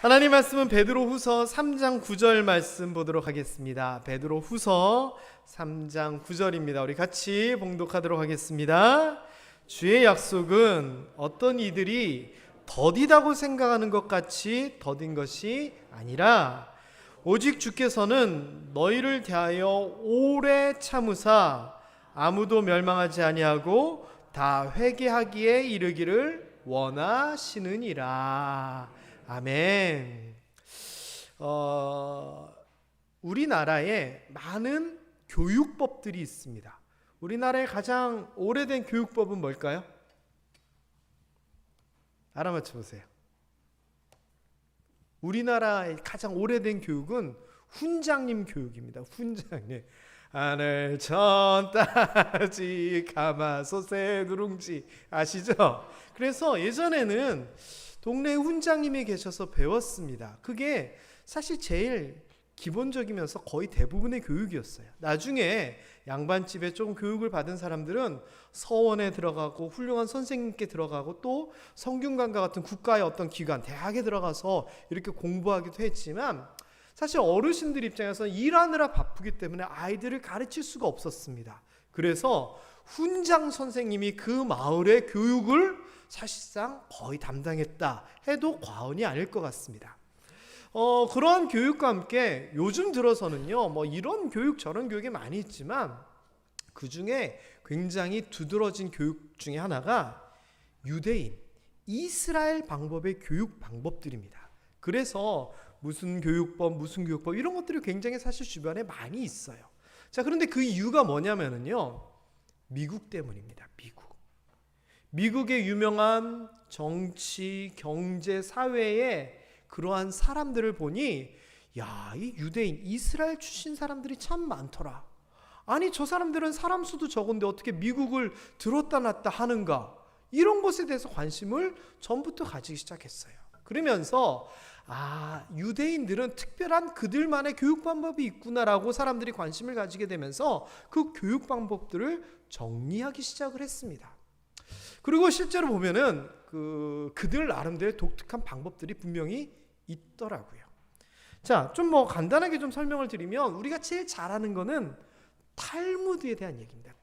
하나님 말씀은 베드로후서 3장 9절 말씀 보도록 하겠습니다. 베드로후서 3장 9절입니다. 우리 같이 봉독하도록 하겠습니다. 주의 약속은 어떤 이들이 더디다고 생각하는 것 같이 더딘 것이 아니라 오직 주께서는 너희를 대하여 오래 참으사 아무도 멸망하지 아니하고 다 회개하기에 이르기를 원하시느니라. 아멘. 우리나라에 많은 교육법들이 있습니다. 우리나라의 가장 오래된 교육법은 뭘까요? 알아맞혀 보세요. 우리나라의 가장 오래된 교육은 훈장님 교육입니다. 훈장님. 하늘 천 따지 가마솥에 누룽지 아시죠? 그래서 예전에는 동네 훈장님이 계셔서 배웠습니다. 그게 사실 제일 기본적이면서 거의 대부분의 교육이었어요. 나중에 양반집에 조금 교육을 받은 사람들은 서원에 들어가고 훌륭한 선생님께 들어가고 또 성균관과 같은 국가의 어떤 기관, 대학에 들어가서 이렇게 공부하기도 했지만 사실 어르신들 입장에서는 일하느라 바쁘기 때문에 아이들을 가르칠 수가 없었습니다. 그래서 훈장 선생님이 그 마을의 교육을 사실상 거의 담당했다 해도 과언이 아닐 것 같습니다. 그러한 교육과 함께 요즘 들어서는요, 이런 교육 저런 교육이 많이 있지만 그 중에 굉장히 두드러진 교육 중에 하나가 유대인, 이스라엘 방법의 교육 방법들입니다. 그래서 무슨 교육법 이런 것들이 굉장히 사실 주변에 많이 있어요. 자, 그런데 그 이유가 뭐냐면요, 미국 때문입니다. 미국의 유명한 정치, 경제, 사회의 그러한 사람들을 보니 이 유대인, 이스라엘 출신 사람들이 참 많더라. 아니 저 사람들은 사람 수도 적은데 어떻게 미국을 들었다 놨다 하는가. 이런 것에 대해서 관심을 전부터 가지기 시작했어요. 그러면서 유대인들은 특별한 그들만의 교육 방법이 있구나라고 사람들이 관심을 가지게 되면서 그 교육 방법들을 정리하기 시작을 했습니다. 그리고 실제로 보면은 그들 나름대로의 독특한 방법들이 분명히 있더라고요. 자, 좀 간단하게 좀 설명을 드리면 우리가 제일 잘 아는 거는 탈무드에 대한 얘기입니다.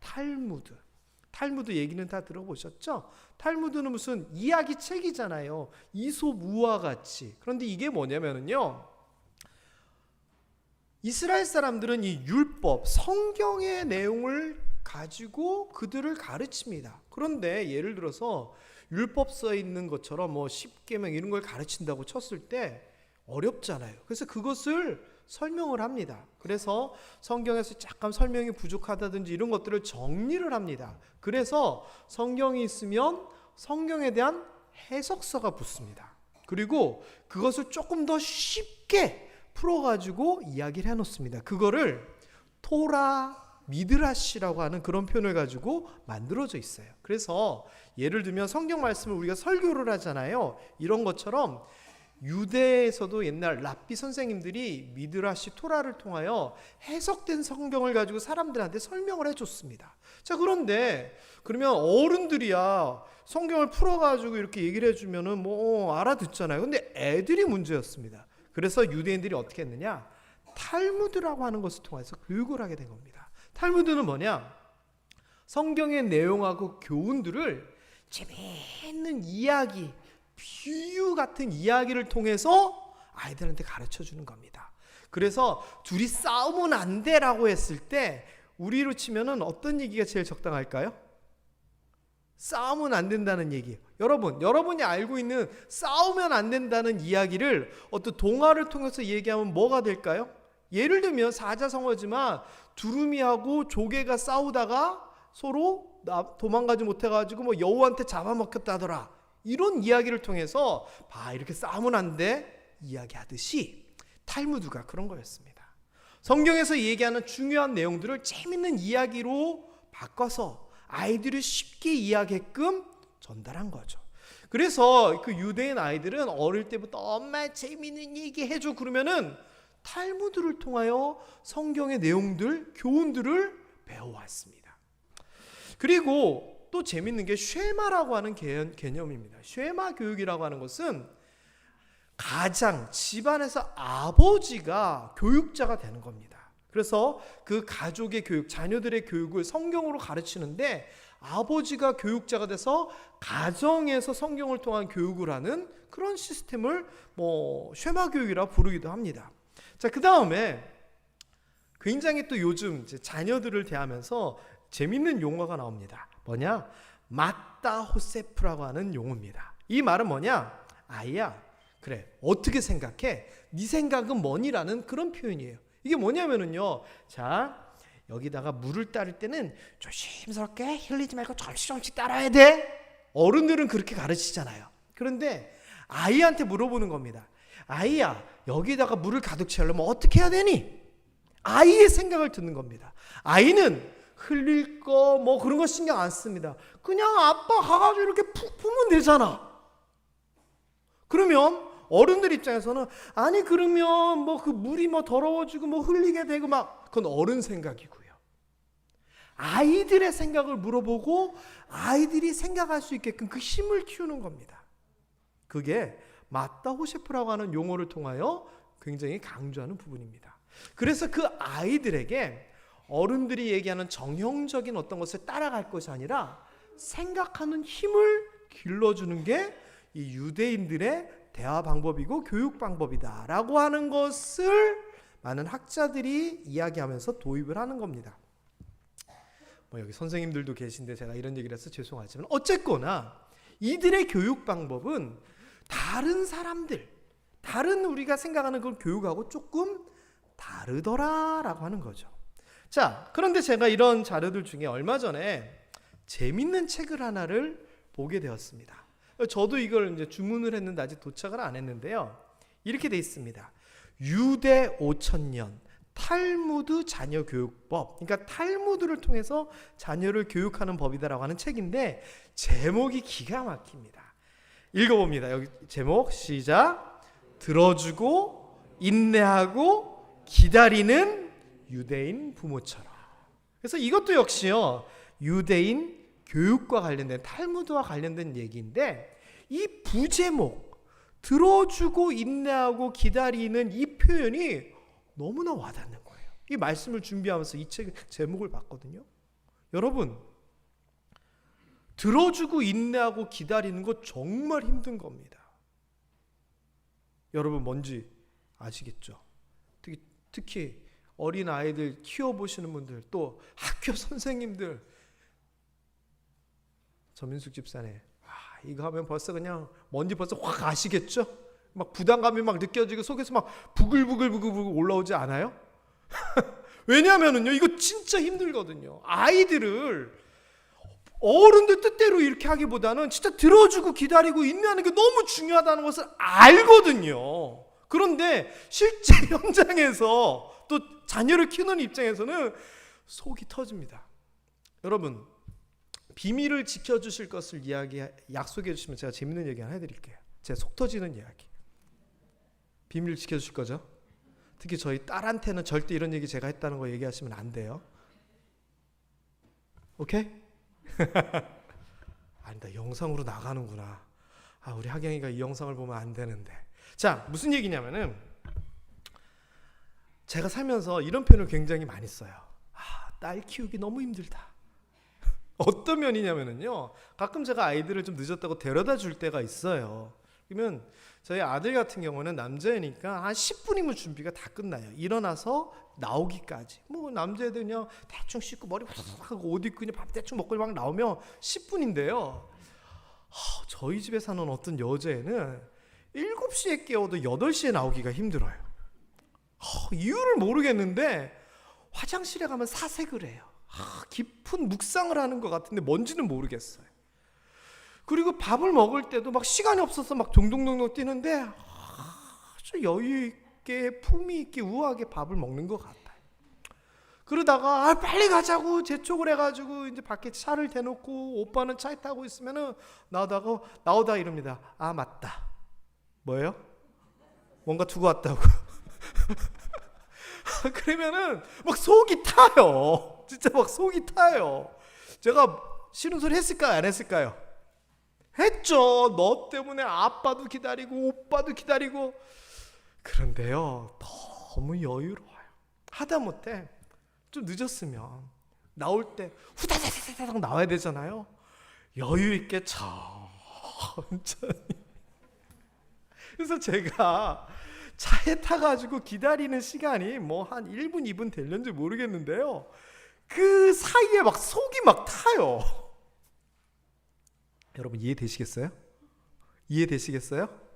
탈무드 얘기는 다 들어보셨죠? 탈무드는 무슨 이야기 책이잖아요. 이솝 우화 같이. 그런데 이게 뭐냐면요, 이스라엘 사람들은 이 율법, 성경의 내용을 가지고 그들을 가르칩니다. 그런데 예를 들어서 율법서에 있는 것처럼 십계명 이런 걸 가르친다고 쳤을 때 어렵잖아요. 그래서 그것을 설명을 합니다. 그래서 성경에서 약간 설명이 부족하다든지 이런 것들을 정리를 합니다. 그래서 성경이 있으면 성경에 대한 해석서가 붙습니다. 그리고 그것을 조금 더 쉽게 풀어가지고 이야기를 해놓습니다. 그거를 토라 미드라시라고 하는 그런 표현을 가지고 만들어져 있어요. 그래서 예를 들면 성경 말씀을 우리가 설교를 하잖아요. 이런 것처럼 유대에서도 옛날 랍비 선생님들이 미드라시 토라를 통하여 해석된 성경을 가지고 사람들한테 설명을 해줬습니다. 자, 그런데 그러면 어른들이야 성경을 풀어가지고 이렇게 얘기를 해주면은 알아듣잖아요. 근데 애들이 문제였습니다. 그래서 유대인들이 어떻게 했느냐, 탈무드라고 하는 것을 통해서 교육을 하게 된 겁니다. 탈무드는 뭐냐? 성경의 내용하고 교훈들을 재미있는 이야기, 비유 같은 이야기를 통해서 아이들한테 가르쳐 주는 겁니다. 그래서 둘이 싸우면 안 돼라고 했을 때 우리로 치면은 어떤 얘기가 제일 적당할까요? 싸우면 안 된다는 얘기. 여러분이 알고 있는 싸우면 안 된다는 이야기를 어떤 동화를 통해서 얘기하면 뭐가 될까요? 예를 들면 사자성어지만 두루미하고 조개가 싸우다가 서로 도망가지 못해가지고 여우한테 잡아먹혔다더라. 이런 이야기를 통해서 이렇게 싸우면 안 돼 이야기하듯이 탈무드가 그런 거였습니다. 성경에서 얘기하는 중요한 내용들을 재밌는 이야기로 바꿔서 아이들이 쉽게 이해하게끔 전달한 거죠. 그래서 그 유대인 아이들은 어릴 때부터 엄마 재밌는 얘기 해줘 그러면은 탈무드를 통하여 성경의 내용들, 교훈들을 배워왔습니다. 그리고 또 재밌는 게 쉐마라고 하는 개념입니다. 쉐마 교육이라고 하는 것은 가장 집안에서 아버지가 교육자가 되는 겁니다. 그래서 그 가족의 교육, 자녀들의 교육을 성경으로 가르치는데 아버지가 교육자가 돼서 가정에서 성경을 통한 교육을 하는 그런 시스템을 쉐마 교육이라 부르기도 합니다. 자, 그 다음에 굉장히 또 요즘 자녀들을 대하면서 재밌는 용어가 나옵니다. 뭐냐? 마따 호세프라고 하는 용어입니다. 이 말은 뭐냐? 아이야, 그래, 어떻게 생각해? 네 생각은 뭐니라는 그런 표현이에요. 이게 뭐냐면은요, 자, 여기다가 물을 따를 때는 조심스럽게 흘리지 말고 조금씩 따라야 돼. 어른들은 그렇게 가르치잖아요. 그런데 아이한테 물어보는 겁니다. 아이야, 여기다가 물을 가득 채우려면 어떻게 해야 되니? 아이의 생각을 듣는 겁니다. 아이는 흘릴 거 그런 거 신경 안 씁니다. 그냥 아빠 가가지고 이렇게 푹 부으면 되잖아. 그러면 어른들 입장에서는 아니 그러면 그 물이 더러워지고 흘리게 되고 그건 어른 생각이고요. 아이들의 생각을 물어보고 아이들이 생각할 수 있게끔 그 힘을 키우는 겁니다. 그게 마따 호세프라고 하는 용어를 통하여 굉장히 강조하는 부분입니다. 그래서 그 아이들에게 어른들이 얘기하는 정형적인 어떤 것을 따라갈 것이 아니라 생각하는 힘을 길러주는 게 이 유대인들의 대화 방법이고 교육 방법이다라고 하는 것을 많은 학자들이 이야기하면서 도입을 하는 겁니다. 여기 선생님들도 계신데 제가 이런 얘기를 해서 죄송하지만 어쨌거나 이들의 교육 방법은 다른 사람들, 다른 우리가 생각하는 그 교육하고 조금 다르더라라고 하는 거죠. 자, 그런데 제가 이런 자료들 중에 얼마 전에 재밌는 책을 하나를 보게 되었습니다. 저도 이걸 이제 주문을 했는데 아직 도착을 안 했는데요. 이렇게 돼 있습니다. 유대 5000년 탈무드 자녀 교육법. 그러니까 탈무드를 통해서 자녀를 교육하는 법이다라고 하는 책인데 제목이 기가 막힙니다. 읽어봅니다. 여기 제목 시작. 들어주고 인내하고 기다리는 유대인 부모처럼. 그래서 이것도 역시요, 유대인 교육과 관련된, 탈무드와 관련된 얘기인데 이 부제목 들어주고 인내하고 기다리는 이 표현이 너무나 와닿는 거예요. 이 말씀을 준비하면서 이 책 제목을 봤거든요. 여러분, 들어주고 인내하고 기다리는 거 정말 힘든 겁니다. 여러분 뭔지 아시겠죠? 특히 어린 아이들 키워보시는 분들, 또 학교 선생님들, 전민숙 집사님, 이거 하면 벌써 그냥 뭔지 벌써 확 아시겠죠? 막 부담감이 막 느껴지고 속에서 막 부글부글 올라오지 않아요? 왜냐하면은요, 이거 진짜 힘들거든요. 아이들을 어른들 뜻대로 이렇게 하기보다는 진짜 들어주고 기다리고 인내하는 게 너무 중요하다는 것을 알거든요. 그런데 실제 현장에서 또 자녀를 키우는 입장에서는 속이 터집니다. 여러분, 비밀을 지켜주실 것을 약속해 주시면 제가 재밌는 얘기 하나 해드릴게요. 제 속 터지는 이야기. 비밀을 지켜주실 거죠? 특히 저희 딸한테는 절대 이런 얘기 제가 했다는 거 얘기하시면 안 돼요. 오케이? 아니다, 영상으로 나가는구나. 우리 하경이가 이 영상을 보면 안 되는데. 자, 무슨 얘기냐면은 제가 살면서 이런 표현을 굉장히 많이 써요. 딸 키우기 너무 힘들다. 어떤 면이냐면은요, 가끔 제가 아이들을 좀 늦었다고 데려다 줄 때가 있어요. 그러면 저희 아들 같은 경우는 남자애니까 한 10분이면 준비가 다 끝나요. 일어나서 나오기까지. 남자애들 그냥 대충 씻고 머리 확 하고 옷 입고 그냥 밥 대충 먹고 막 나오면 10분인데요. 저희 집에 사는 어떤 여자애는 7시에 깨워도 8시에 나오기가 힘들어요. 이유를 모르겠는데 화장실에 가면 사색을 해요. 깊은 묵상을 하는 것 같은데 뭔지는 모르겠어요. 그리고 밥을 먹을 때도 막 시간이 없어서 막 동동동동 뛰는데 아주 여유 있게 품위 있게 우아하게 밥을 먹는 것 같아요. 그러다가 빨리 가자고 재촉을 해가지고 이제 밖에 차를 대놓고 오빠는 차에 타고 있으면은 나오다 이럽니다. 맞다. 뭐예요? 뭔가 두고 왔다고. 그러면은 막 속이 타요. 진짜 막 속이 타요. 제가 싫은 소리 했을까요? 안 했을까요? 했죠. 너 때문에 아빠도 기다리고 오빠도 기다리고. 그런데요, 너무 여유로워요. 하다못해 좀 늦었으면 나올 때 후다다다닥 나와야 되잖아요. 여유 있게 천천히. 그래서 제가 차에 타가지고 기다리는 시간이 뭐 한 1분, 2분 될는지 모르겠는데요. 그 사이에 막 속이 막 타요. 여러분 이해되시겠어요? 이해되시겠어요?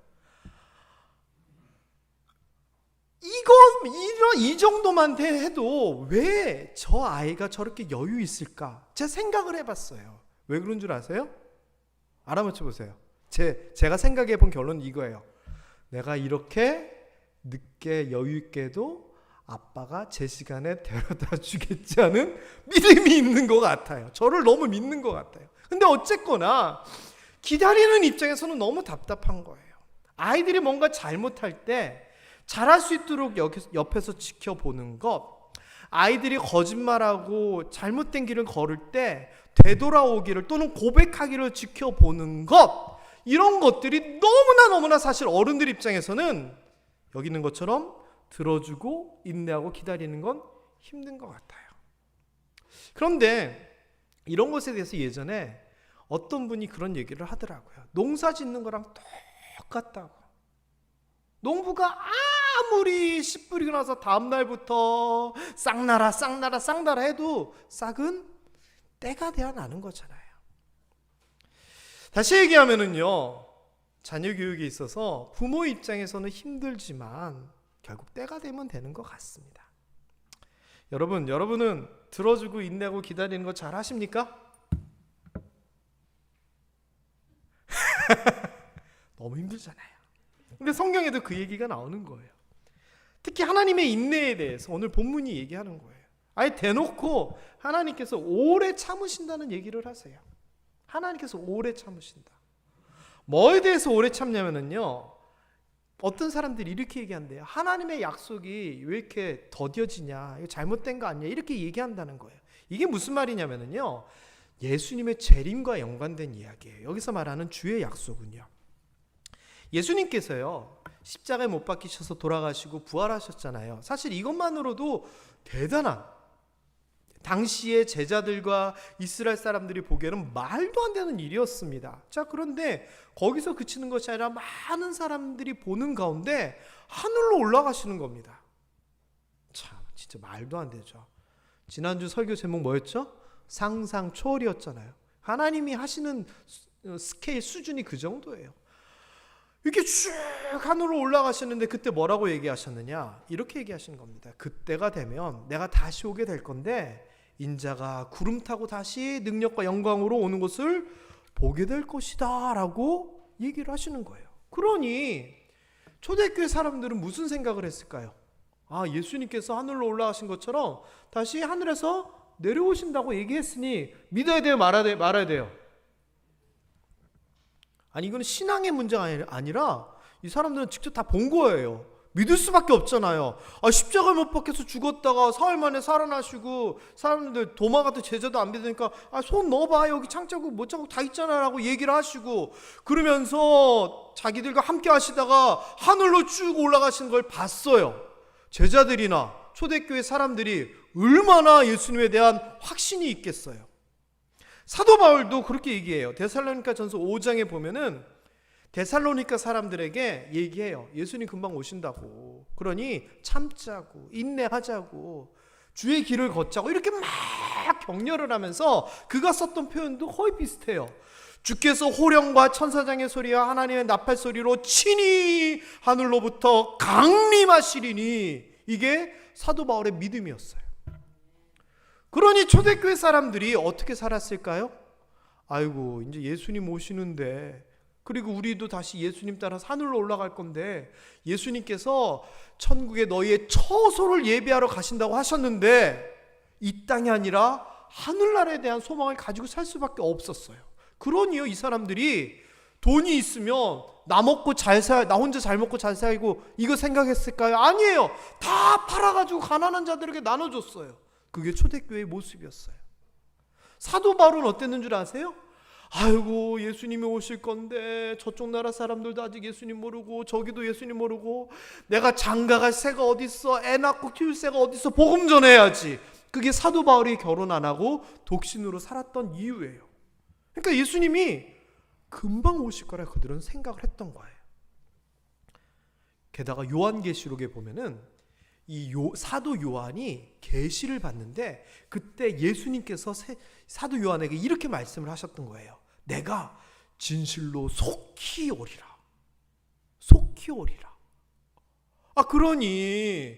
이 정도만 해도 왜 저 아이가 저렇게 여유 있을까? 제가 생각을 해봤어요. 왜 그런 줄 아세요? 알아맞혀 보세요. 제가 생각해 본 결론은 이거예요. 내가 이렇게 늦게 여유 있게도 아빠가 제 시간에 데려다 주겠지 하는 믿음이 있는 것 같아요. 저를 너무 믿는 것 같아요. 근데 어쨌거나 기다리는 입장에서는 너무 답답한 거예요. 아이들이 뭔가 잘못할 때 잘할 수 있도록 옆에서 지켜보는 것, 아이들이 거짓말하고 잘못된 길을 걸을 때 되돌아오기를 또는 고백하기를 지켜보는 것, 이런 것들이 너무나 사실 어른들 입장에서는 여기 있는 것처럼 들어주고 인내하고 기다리는 건 힘든 것 같아요. 그런데 이런 것에 대해서 예전에 어떤 분이 그런 얘기를 하더라고요. 농사 짓는 거랑 똑같다고. 농부가 아무리 씨 뿌리고 나서 다음날부터 쌍나라 해도 싹은 때가 돼야 나는 거잖아요. 다시 얘기하면은요, 자녀 교육에 있어서 부모 입장에서는 힘들지만 결국 때가 되면 되는 것 같습니다. 여러분은 들어주고 인내하고 기다리는 거 잘 하십니까? 너무 힘들잖아요. 근데 성경에도 그 얘기가 나오는 거예요. 특히 하나님의 인내에 대해서 오늘 본문이 얘기하는 거예요. 아예 대놓고 하나님께서 오래 참으신다는 얘기를 하세요. 하나님께서 오래 참으신다. 뭐에 대해서 오래 참냐면요, 어떤 사람들이 이렇게 얘기한대요. 하나님의 약속이 왜 이렇게 더뎌지냐, 이거 잘못된 거 아니냐, 이렇게 얘기한다는 거예요. 이게 무슨 말이냐면요, 예수님의 재림과 연관된 이야기예요. 여기서 말하는 주의 약속은요, 예수님께서요 십자가에 못 박히셔서 돌아가시고 부활하셨잖아요. 사실 이것만으로도 대단한, 당시의 제자들과 이스라엘 사람들이 보기에는 말도 안 되는 일이었습니다. 자, 그런데 거기서 그치는 것이 아니라 많은 사람들이 보는 가운데 하늘로 올라가시는 겁니다. 참, 진짜 말도 안 되죠. 지난주 설교 제목 뭐였죠? 상상 초월이었잖아요. 하나님이 하시는 스케일 수준이 그 정도예요. 이렇게 쭉 하늘로 올라가시는데 그때 뭐라고 얘기하셨느냐? 이렇게 얘기하신 겁니다. 그때가 되면 내가 다시 오게 될 건데 인자가 구름 타고 다시 능력과 영광으로 오는 것을 보게 될 것이다 라고 얘기를 하시는 거예요. 그러니 초대교회 사람들은 무슨 생각을 했을까요? 아, 예수님께서 하늘로 올라가신 것처럼 다시 하늘에서 내려오신다고 얘기했으니 믿어야 돼요, 말아야 돼요? 아니, 이건 신앙의 문제가 아니라 이 사람들은 직접 다 본 거예요. 믿을 수밖에 없잖아요. 십자가 못 박혀서 죽었다가 사흘 만에 살아나시고, 사람들 도마 같은 제자도 안 믿으니까 손 넣어봐, 여기 창자국 못자국 다 있잖아 라고 얘기를 하시고, 그러면서 자기들과 함께 하시다가 하늘로 쭉 올라가시는 걸 봤어요. 제자들이나 초대교회 사람들이 얼마나 예수님에 대한 확신이 있겠어요. 사도 바울도 그렇게 얘기해요. 데살로니가 전서 5장에 보면은 데살로니가 사람들에게 얘기해요. 예수님 금방 오신다고. 그러니 참자고 인내하자고 주의 길을 걷자고 이렇게 막 격려를 하면서 그가 썼던 표현도 거의 비슷해요. 주께서 호령과 천사장의 소리와 하나님의 나팔 소리로 친히 하늘로부터 강림하시리니, 이게 사도 바울의 믿음이었어요. 그러니 초대교회 사람들이 어떻게 살았을까요? 아이고, 이제 예수님 오시는데, 그리고 우리도 다시 예수님 따라서 하늘로 올라갈 건데, 예수님께서 천국에 너희의 처소를 예비하러 가신다고 하셨는데 이 땅이 아니라 하늘나라에 대한 소망을 가지고 살 수밖에 없었어요. 그러니요, 이 사람들이 돈이 있으면 나 혼자 잘 먹고 잘 살고 이거 생각했을까요? 아니에요. 다 팔아가지고 가난한 자들에게 나눠줬어요. 그게 초대교회의 모습이었어요. 사도 바울은 어땠는 줄 아세요? 아이고 예수님이 오실 건데 저쪽 나라 사람들도 아직 예수님 모르고 저기도 예수님 모르고 내가 장가갈 새가 어딨어, 애 낳고 키울 새가 어딨어, 복음 전해야지. 그게 사도 바울이 결혼 안 하고 독신으로 살았던 이유예요. 그러니까 예수님이 금방 오실 거라 그들은 생각을 했던 거예요. 게다가 요한계시록에 보면은 사도 요한이 계시를 받는데 그때 예수님께서 사도 요한에게 이렇게 말씀을 하셨던 거예요. 내가 진실로 속히 오리라. 속히 오리라. 그러니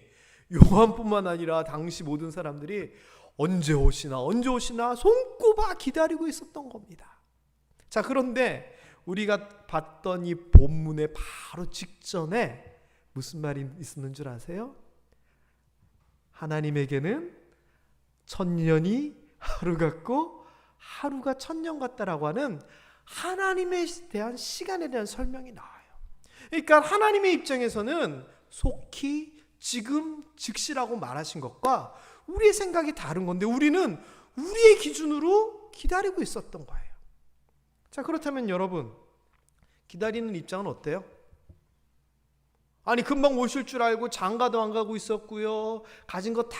요한뿐만 아니라 당시 모든 사람들이 언제 오시나 손꼽아 기다리고 있었던 겁니다. 자, 그런데 우리가 봤던 이 본문의 바로 직전에 무슨 말이 있었는 줄 아세요? 하나님에게는 천년이 하루 같고 하루가 천년 같다라고 하는 하나님에 대한 시간에 대한 설명이 나와요. 그러니까 하나님의 입장에서는 속히 지금 즉시라고 말하신 것과 우리의 생각이 다른 건데 우리는 우리의 기준으로 기다리고 있었던 거예요. 자, 그렇다면 여러분 기다리는 입장은 어때요? 아니 금방 오실 줄 알고 장가도 안 가고 있었고요. 가진 거 다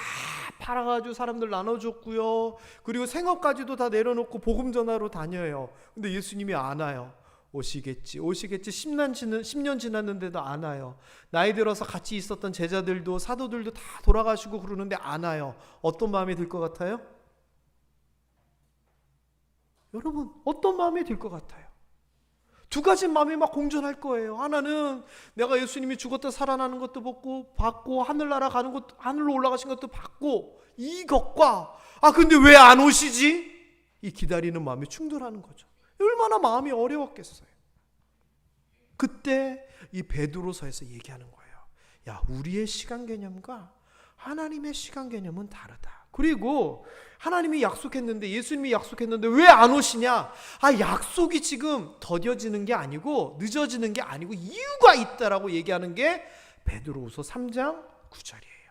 팔아가지고 사람들 나눠줬고요. 그리고 생업까지도 다 내려놓고 복음 전하러 다녀요. 근데 예수님이 안 와요. 오시겠지 10년 지났는데도 안 와요. 나이 들어서 같이 있었던 제자들도 사도들도 다 돌아가시고 그러는데 안 와요. 어떤 마음이 들 것 같아요? 여러분 어떤 마음이 들 것 같아요? 두 가지 마음이 막 공존할 거예요. 하나는 내가 예수님이 죽었다 살아나는 것도 받고 하늘나라 가는 것도, 하늘로 올라가신 것도 받고, 이것과 근데 왜 안 오시지? 이 기다리는 마음이 충돌하는 거죠. 얼마나 마음이 어려웠겠어요. 그때 이 베드로서에서 얘기하는 거예요. 야, 우리의 시간 개념과 하나님의 시간 개념은 다르다. 그리고 하나님이 약속했는데, 예수님이 약속했는데 왜 안 오시냐? 약속이 지금 더뎌지는 게 아니고 늦어지는 게 아니고 이유가 있다라고 얘기하는 게 베드로후서 3장 9절이에요.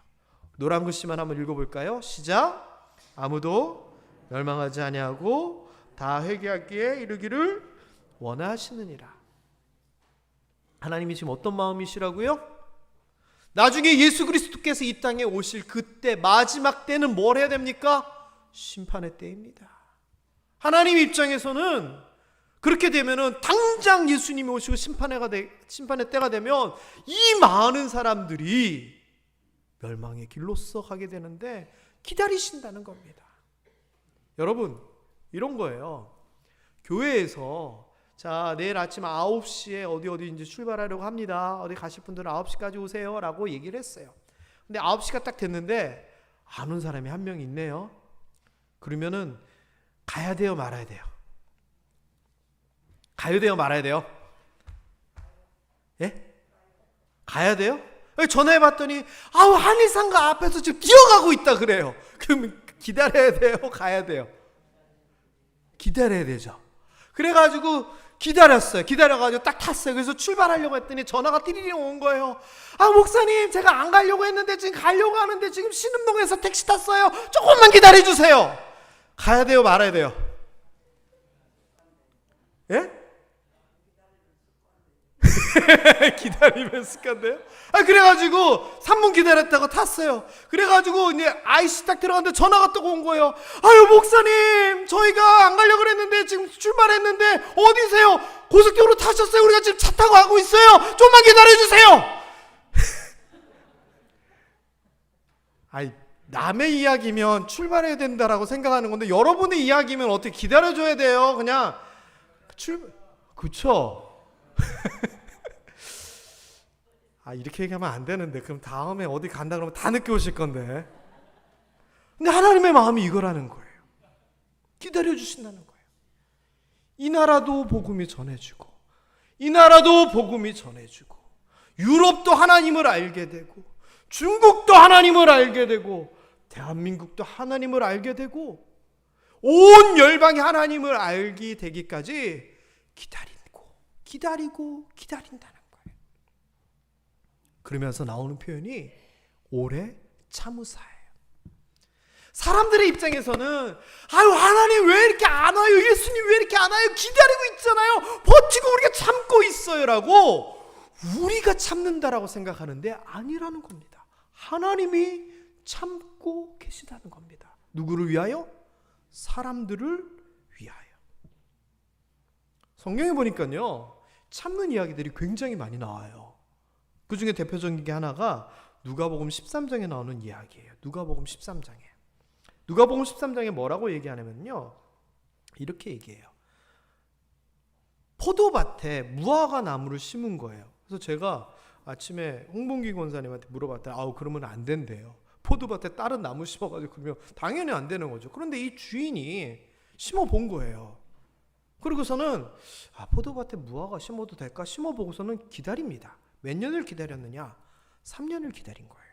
노란 글씨만 한번 읽어볼까요? 시작. 아무도 멸망하지 아니하고 다 회개하기에 이르기를 원하시느니라. 하나님이 지금 어떤 마음이시라고요? 나중에 예수 그리스도께서 이 땅에 오실 그때 마지막 때는 뭘 해야 됩니까? 심판의 때입니다. 하나님 입장에서는 그렇게 되면은 당장 예수님이 오시고 심판의 때가 되면 이 많은 사람들이 멸망의 길로서 가게 되는데 기다리신다는 겁니다. 여러분 이런 거예요. 교회에서 자, 내일 아침 9시에 어디 이제 출발하려고 합니다. 어디 가실 분들은 9시까지 오세요 라고 얘기를 했어요. 근데 9시가 딱 됐는데 안 온 사람이 한 명 있네요. 그러면은 가야 돼요, 말아야 돼요? 가야 돼요, 말아야 돼요? 예? 가야 돼요? 전화해봤더니 한일상가 앞에서 지금 뛰어가고 있다 그래요. 그럼 기다려야 돼요, 가야 돼요? 기다려야 되죠. 그래가지고 기다렸어요. 기다려가지고 딱 탔어요. 그래서 출발하려고 했더니 전화가 띠리링 온 거예요. 목사님 제가 안 가려고 했는데 지금 가려고 하는데 지금 신림동에서 택시 탔어요. 조금만 기다려주세요. 가야 돼요, 말아야 돼요? 예? 기다리면 습관돼요? 그래가지고 3분 기다렸다고 탔어요. 그래가지고 이제 IC 딱 들어갔는데 전화가 또 온 거예요. 목사님 저희가 안 가려고 그랬는데 지금 출발했는데 어디세요? 고속도로 타셨어요? 우리가 지금 차 타고 가고 있어요. 좀만 기다려주세요. 남의 이야기면 출발해야 된다라고 생각하는 건데 여러분의 이야기면 어떻게 기다려줘야 돼요? 그냥 그쵸? 이렇게 얘기하면 안 되는데 그럼 다음에 어디 간다 그러면 다 늦게 오실 건데. 근데 하나님의 마음이 이거라는 거예요. 기다려주신다는 거예요. 이 나라도 복음이 전해지고 이 나라도 복음이 전해지고 유럽도 하나님을 알게 되고 중국도 하나님을 알게 되고 대한민국도 하나님을 알게 되고 온 열방이 하나님을 알게 되기까지 기다리고 기다린다는 거예요. 그러면서 나오는 표현이 오래 참으사예요. 사람들의 입장에서는 아유, 하나님 왜 이렇게 안 와요? 예수님 왜 이렇게 안 와요? 기다리고 있잖아요. 버티고 우리가 참고 있어요 라고 우리가 참는다라고 생각하는데 아니라는 겁니다. 하나님이 참고 계시다는 겁니다. 누구를 위하여? 사람들을 위하여. 성경에 보니까요, 참는 이야기들이 굉장히 많이 나와요. 그 중에 대표적인 게 하나가 누가복음 13장에 나오는 이야기예요. 누가복음 13장에. 누가복음 13장에 뭐라고 얘기하냐면요, 이렇게 얘기해요. 포도밭에 무화과 나무를 심은 거예요. 그래서 제가 아침에 홍봉기 권사님한테 물어봤더니 아우, 그러면 안 된대요. 포도밭에 다른 나무 심어가지고 그러면 당연히 안 되는 거죠. 그런데 이 주인이 심어 본 거예요. 그리고서는 포도밭에 무화과 심어도 될까? 심어보고서는 기다립니다. 몇 년을 기다렸느냐? 3년을 기다린 거예요.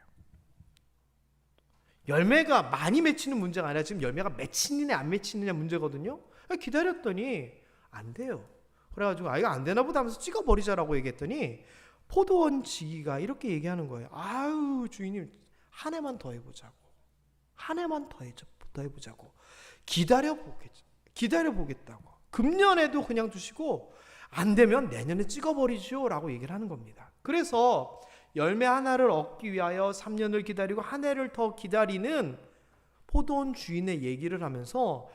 열매가 많이 맺히는 문제가 아니라 지금 열매가 맺히느냐 안 맺히느냐 문제거든요. 기다렸더니 안 돼요. 그래가지고 이거 안 되나 보다 하면서 찍어버리자라고 얘기했더니 포도원 지기가 이렇게 얘기하는 거예요. 아유, 주인님, 한 해만 더 해보자고. 한 해만 더 해보자고. 기다려보겠다고. 금년에도 그냥 두시고 안 되면 내년에 찍어버리죠 라고 얘기를 하는 겁니다. 그래서 열매 하나를 얻기 위하여 3년을 기다리고 한 해를 더 기다리는 포도원 주인의 얘기를 하면서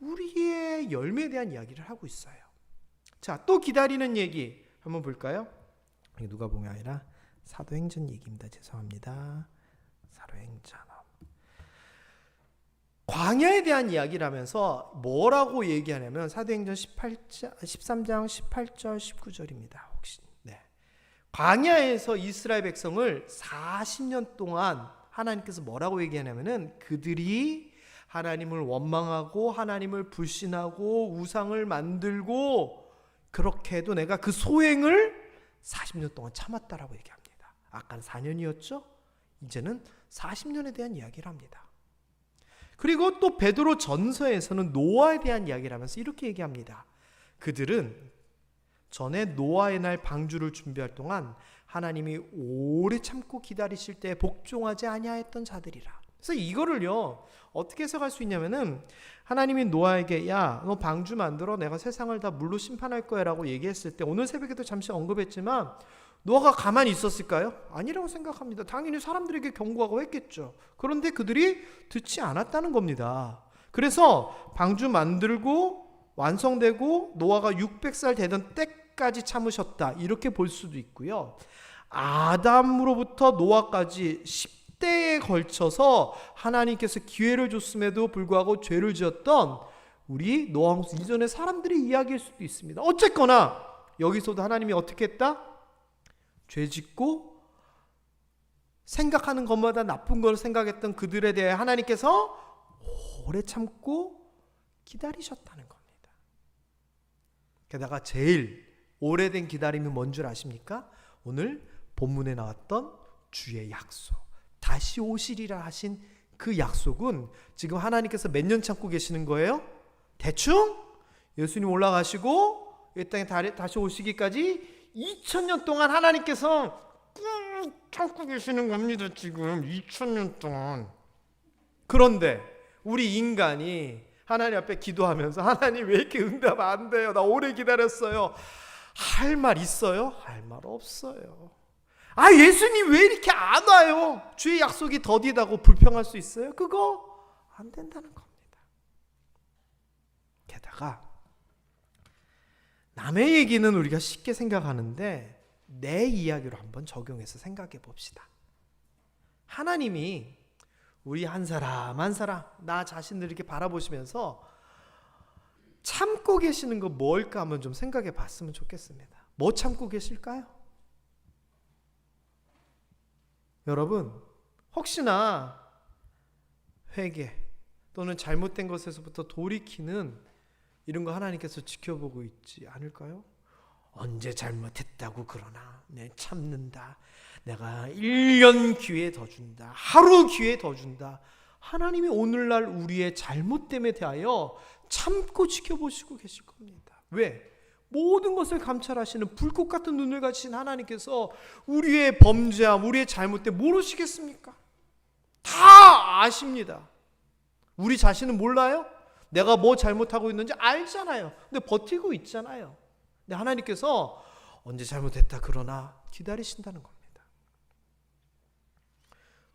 우리의 열매에 대한 이야기를 하고 있어요. 자, 또 기다리는 얘기 한번 볼까요? 이게 누가복음이 아니라 사도행전 얘기입니다. 죄송합니다. 사도행전. 광야에 대한 이야기를 하면서 뭐라고 얘기하냐면 사도행전 13장 18절 19절입니다. 혹시 광야에서 이스라엘 백성을 40년 동안 하나님께서 뭐라고 얘기하냐면은 그들이 하나님을 원망하고 하나님을 불신하고 우상을 만들고 그렇게 해도 내가 그 소행을 40년 동안 참았다라고 얘기합니다. 아까는 4년이었죠? 이제는 40년에 대한 이야기를 합니다. 그리고 또 베드로 전서에서는 노아에 대한 이야기를 하면서 이렇게 얘기합니다. 그들은 전에 노아의 날 방주를 준비할 동안 하나님이 오래 참고 기다리실 때 복종하지 아니하였던 자들이라. 그래서 이거를요, 어떻게 해석할 수 있냐면은 하나님이 노아에게 야, 너 방주 만들어 내가 세상을 다 물로 심판할 거야 라고 얘기했을 때 오늘 새벽에도 잠시 언급했지만 노아가 가만히 있었을까요? 아니라고 생각합니다. 당연히 사람들에게 경고하고 했겠죠. 그런데 그들이 듣지 않았다는 겁니다. 그래서 방주 만들고 완성되고 노아가 600살 되던 때까지 참으셨다, 이렇게 볼 수도 있고요. 아담으로부터 노아까지 10대에 걸쳐서 하나님께서 기회를 줬음에도 불구하고 죄를 지었던 우리 노아 이전의 사람들의 이야기일 수도 있습니다. 어쨌거나 여기서도 하나님이 어떻게 했다? 죄 짓고 생각하는 것마다 나쁜 걸 생각했던 그들에 대해 하나님께서 오래 참고 기다리셨다는 겁니다. 게다가 제일 오래된 기다림이 뭔 줄 아십니까? 오늘 본문에 나왔던 주의 약속, 다시 오시리라 하신 그 약속은 지금 하나님께서 몇 년 참고 계시는 거예요? 대충 예수님 올라가시고 이 땅에 다시 오시기까지 2000년 동안 하나님께서 꾹 참고 계시는 겁니다. 지금 2000년 동안. 그런데 우리 인간이 하나님 앞에 기도하면서 하나님 왜 이렇게 응답 안 돼요? 나 오래 기다렸어요. 할 말 있어요? 할 말 없어요. 예수님 왜 이렇게 안 와요? 주의 약속이 더디다고 불평할 수 있어요? 그거 안 된다는 겁니다. 게다가 남의 얘기는 우리가 쉽게 생각하는데 내 이야기로 한번 적용해서 생각해 봅시다. 하나님이 우리 한 사람 한 사람 나 자신을 이렇게 바라보시면서 참고 계시는 거 뭘까 한번 좀 생각해 봤으면 좋겠습니다. 뭐 참고 계실까요? 여러분, 혹시나 회개 또는 잘못된 것에서부터 돌이키는 이런 거 하나님께서 지켜보고 있지 않을까요? 언제 잘못했다고 그러나 내 참는다. 내가 1년 기회 더 준다. 하루 기회 더 준다. 하나님이 오늘날 우리의 잘못됨에 대하여 참고 지켜보시고 계실 겁니다. 왜? 모든 것을 감찰하시는 불꽃 같은 눈을 가지신 하나님께서 우리의 범죄함, 우리의 잘못됨 모르시겠습니까? 다 아십니다. 우리 자신은 몰라요? 내가 뭐 잘못하고 있는지 알잖아요. 근데 버티고 있잖아요. 근데 하나님께서 언제 잘못했다 그러나 기다리신다는 겁니다.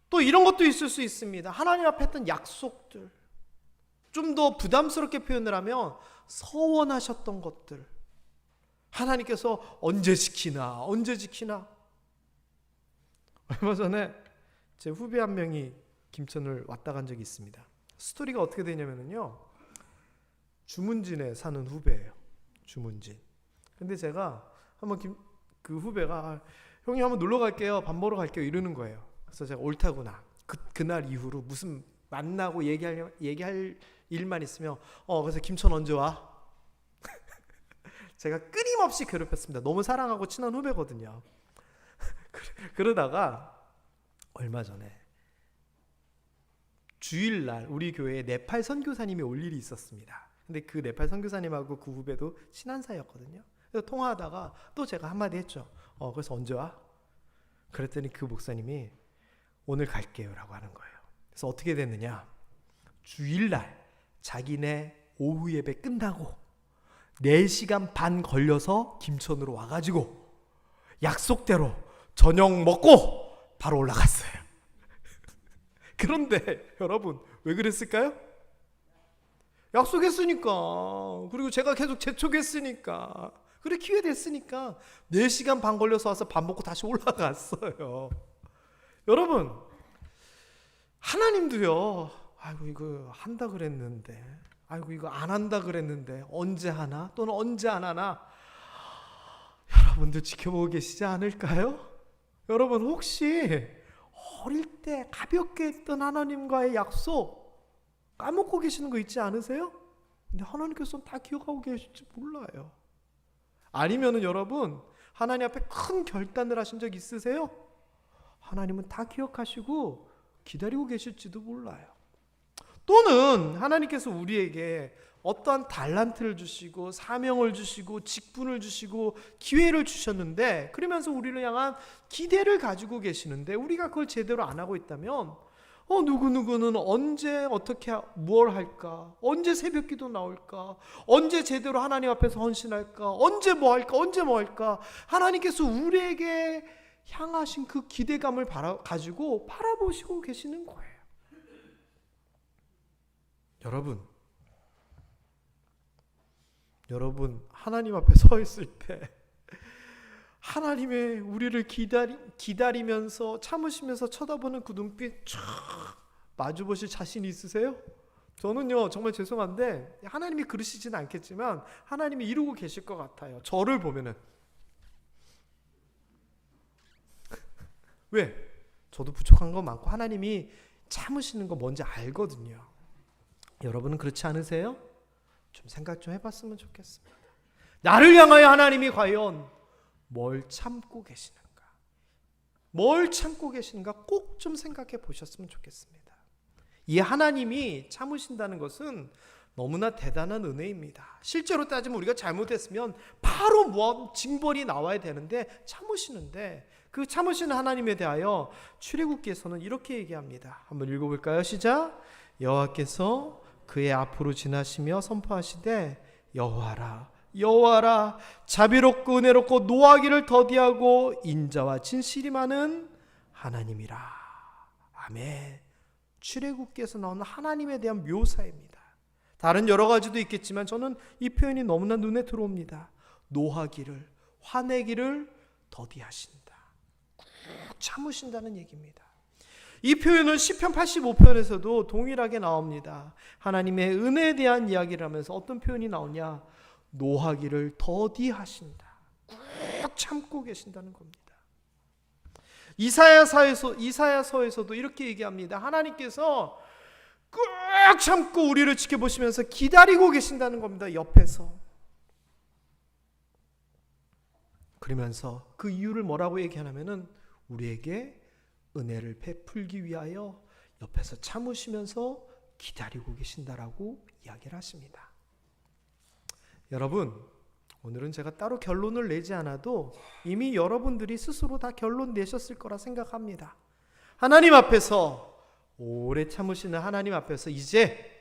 또 이런 것도 있을 수 있습니다. 하나님 앞에 했던 약속들, 좀 더 부담스럽게 표현을 하면 서원하셨던 것들, 하나님께서 언제 지키나 얼마 전에 제 후배 한 명이 김천을 왔다 간 적이 있습니다. 스토리가 어떻게 되냐면요, 주문진에 사는 후배예요. 주문진. 근데 제가 한번 그 후배가 형님 한번 놀러 갈게요, 밥 먹으러 갈게요 이러는 거예요. 그래서 제가 옳다구나. 그날 이후로 무슨 만나고 얘기할 일만 있으면 그래서 김천 언제 와? 제가 끊임없이 괴롭혔습니다. 너무 사랑하고 친한 후배거든요. 그러다가 얼마 전에 주일날 우리 교회에 네팔 선교사님이 올 일이 있었습니다. 근데 그 네팔 선교사님하고 그 후배도 친한 사이였거든요. 그래서 통화하다가 또 제가 한마디 했죠. 그래서 언제 와? 그랬더니 그 목사님이 오늘 갈게요 라고 하는 거예요. 그래서 어떻게 됐느냐, 주일날 자기네 오후 예배 끝나고 4시간 반 걸려서 김천으로 와가지고 약속대로 저녁 먹고 바로 올라갔어요. 그런데 여러분 왜 그랬을까요? 약속했으니까, 그리고 제가 계속 재촉했으니까, 그래 기회 됐으니까 4시간 반 걸려서 와서 밥 먹고 다시 올라갔어요. 여러분, 하나님도요, 아이고 이거 한다 그랬는데, 아이고 이거 안 한다 그랬는데 언제 하나, 또는 언제 안 하나, 여러분들 지켜보고 계시지 않을까요? 여러분 혹시 어릴 때 가볍게 했던 하나님과의 약속 까먹고 계시는 거 있지 않으세요? 근데 하나님께서는 다 기억하고 계실지 몰라요. 아니면은 여러분 하나님 앞에 큰 결단을 하신 적 있으세요? 하나님은 다 기억하시고 기다리고 계실지도 몰라요. 또는 하나님께서 우리에게 어떠한 달란트를 주시고 사명을 주시고 직분을 주시고 기회를 주셨는데, 그러면서 우리를 향한 기대를 가지고 계시는데 우리가 그걸 제대로 안 하고 있다면 누구누구는 언제 어떻게 뭘 할까, 언제 새벽기도 나올까, 언제 제대로 하나님 앞에서 헌신할까, 언제 뭐 할까, 하나님께서 우리에게 향하신 그 기대감을 가지고 바라보시고 계시는 거예요. 여러분 하나님 앞에 서 있을 때 하나님의 우리를 기다리면서 참으시면서 쳐다보는 그 눈빛 쫙 마주 보실 자신 있으세요? 저는요 정말 죄송한데 하나님이 그러시지는 않겠지만 하나님이 이루고 계실 것 같아요. 저를 보면은. 왜? 저도 부족한 거 많고 하나님이 참으시는 거 뭔지 알거든요. 여러분은 그렇지 않으세요? 좀 생각 좀 해봤으면 좋겠습니다. 나를 향하여 하나님이 과연 뭘 참고 계시는가? 뭘 참고 계시는가 꼭 좀 생각해 보셨으면 좋겠습니다. 이 하나님이 참으신다는 것은 너무나 대단한 은혜입니다. 실제로 따지면 우리가 잘못했으면 바로 징벌이 나와야 되는데 참으시는데, 그 참으시는 하나님에 대하여 출애굽기에서는 이렇게 얘기합니다. 한번 읽어볼까요? 시작. 여호와께서 그의 앞으로 지나시며 선포하시되 여호와라 자비롭고 은혜롭고 노하기를 더디하고 인자와 진실이 많은 하나님이라. 아멘. 출애굽기에서 나오는 하나님에 대한 묘사입니다. 다른 여러 가지도 있겠지만 저는 이 표현이 너무나 눈에 들어옵니다. 노하기를, 화내기를 더디하신다. 꾹 참으신다는 얘기입니다. 이 표현은 시편 85편에서도 동일하게 나옵니다. 하나님의 은혜에 대한 이야기를 하면서 어떤 표현이 나오냐? 노하기를 더디하신다. 꾹 참고 계신다는 겁니다. 이사야서에서도 이렇게 얘기합니다. 하나님께서 꾹 참고 우리를 지켜보시면서 기다리고 계신다는 겁니다. 옆에서. 그러면서 그 이유를 뭐라고 얘기하냐면은 우리에게 은혜를 베풀기 위하여 옆에서 참으시면서 기다리고 계신다라고 이야기를 하십니다. 여러분, 오늘은 제가 따로 결론을 내지 않아도 이미 여러분들이 스스로 다 결론 내셨을 거라 생각합니다. 하나님 앞에서, 오래 참으시는 하나님 앞에서 이제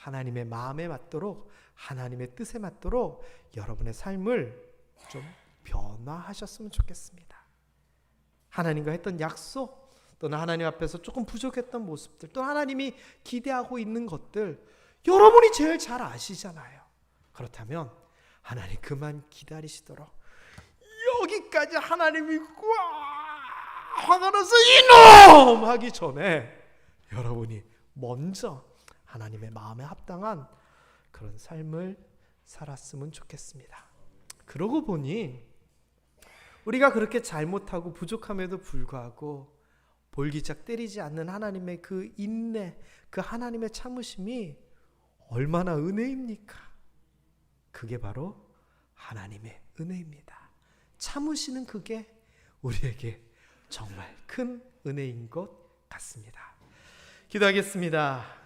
하나님의 마음에 맞도록, 하나님의 뜻에 맞도록 여러분의 삶을 좀 변화하셨으면 좋겠습니다. 하나님과 했던 약속, 또는 하나님 앞에서 조금 부족했던 모습들, 또 하나님이 기대하고 있는 것들, 여러분이 제일 잘 아시잖아요. 그렇다면 하나님 그만 기다리시도록, 여기까지 하나님이 화가 나서 이놈 하기 전에 여러분이 먼저 하나님의 마음에 합당한 그런 삶을 살았으면 좋겠습니다. 그러고 보니 우리가 그렇게 잘못하고 부족함에도 불구하고 볼기짝 때리지 않는 하나님의 그 인내, 그 하나님의 참으심이 얼마나 은혜입니까? 그게 바로 하나님의 은혜입니다. 참으시는 그게 우리에게 정말 큰 은혜인 것 같습니다. 기도하겠습니다.